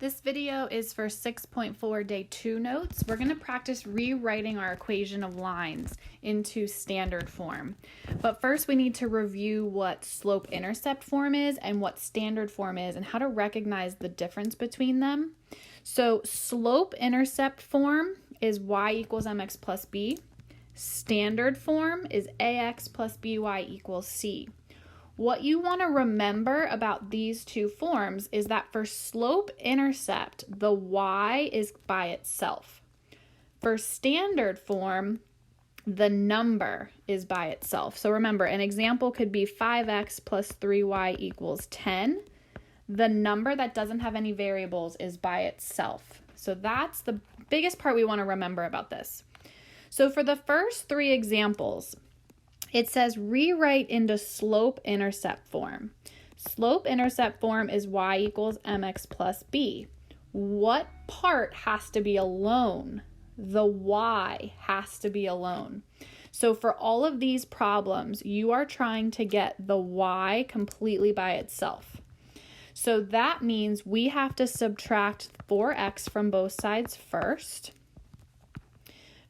This video is for 6.4 day 2 notes. We're going to practice rewriting our equation of lines into standard form. But first we need to review what slope-intercept form is and what standard form is and how to recognize the difference between them. So slope-intercept form is y equals mx plus b. Standard form is ax plus by equals c. What you want to remember about these two forms is that for slope-intercept, the y is by itself. For standard form, the number is by itself. So remember, an example could be 5x plus 3y equals 10. The number that doesn't have any variables is by itself. So that's the biggest part we want to remember about this. So for the first three examples, it says rewrite into slope-intercept form. Slope-intercept form is y equals mx plus b. What part has to be alone? The y has to be alone. So for all of these problems, you are trying to get the y completely by itself. So that means we have to subtract 4x from both sides first.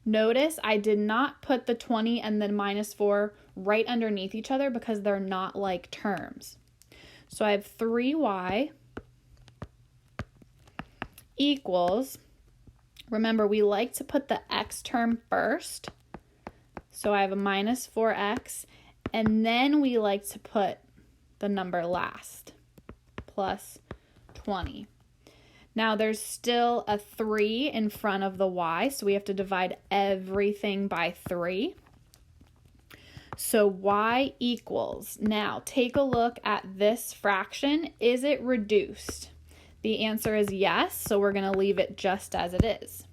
Notice I did not put the 20 and then minus 4 right underneath each other because they're not like terms. So I have 3y equals, remember we like to put the x term first. So I have a minus 4x, and then we like to put the number last, plus 20. Now there's still a 3 in front of the y, so we have to divide everything by 3. So y equals, now take a look at this fraction. Is it reduced? The answer is yes, so we're going to leave it just as it is.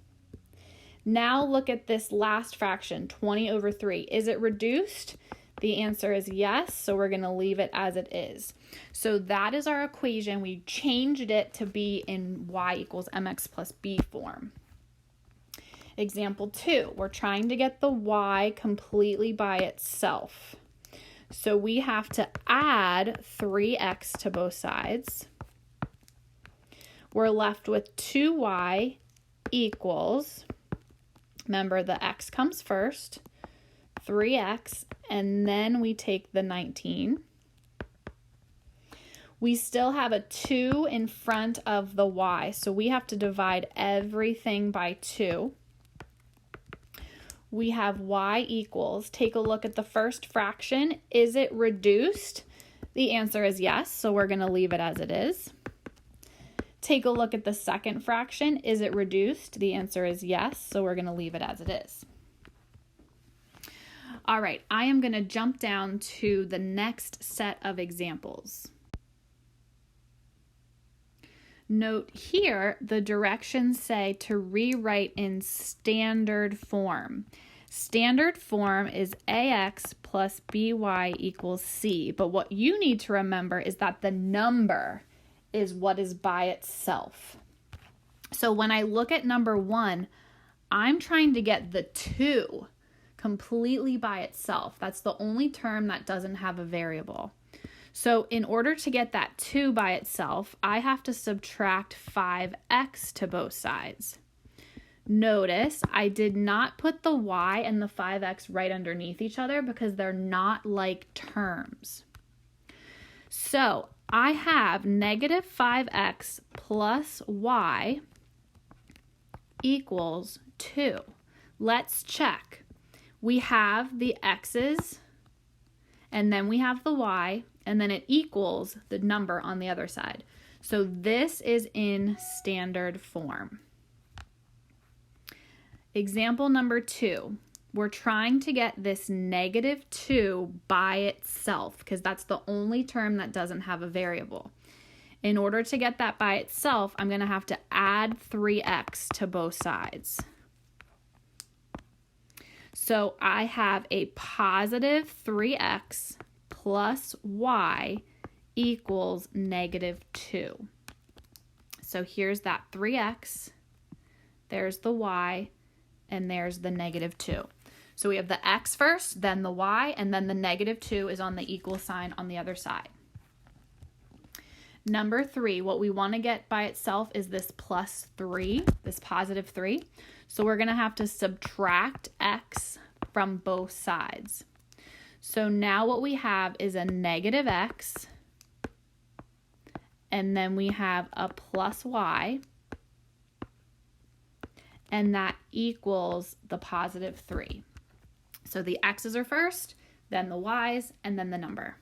Now look at this last fraction, 20 over 3. Is it reduced? The answer is yes, so we're going to leave it as it is. So that is our equation. We changed it to be in y equals mx plus b form. Example 2, we're trying to get the y completely by itself. So we have to add 3x to both sides. We're left with 2y equals, remember the x comes first, 3x, and then we take the 19. We still have a 2 in front of the y, so we have to divide everything by 2. We have y equals, take a look at the first fraction. Is it reduced? The answer is yes, so we're going to leave it as it is. Take a look at the second fraction. Is it reduced? The answer is yes, so we're going to leave it as it is. All right, I am going to jump down to the next set of examples. Note here, the directions say to rewrite in standard form. Standard form is ax plus by equals c, but what you need to remember is that the number is what is by itself. So when I look at number 1, I'm trying to get the 2 completely by itself. That's the only term that doesn't have a variable. So in order to get that 2 by itself, I have to subtract 5x to both sides. Notice I did not put the y and the 5x right underneath each other because they're not like terms. So I have negative 5x plus y equals 2. Let's check. We have the x's, and then we have the y, and then it equals the number on the other side. So this is in standard form. Example number 2, we're trying to get this negative 2 by itself because that's the only term that doesn't have a variable. In order to get that by itself, I'm going to have to add 3x to both sides. So I have a positive 3x plus y equals negative 2. So here's that 3x, there's the y, and there's the negative 2. So we have the x first, then the y, and then the negative 2 is on the equal sign on the other side. Number 3, what we want to get by itself is this plus 3, this positive 3. So we're going to have to subtract x from both sides. So now what we have is a negative x, and then we have a plus y, and that equals the positive 3. So the x's are first, then the y's, and then the number.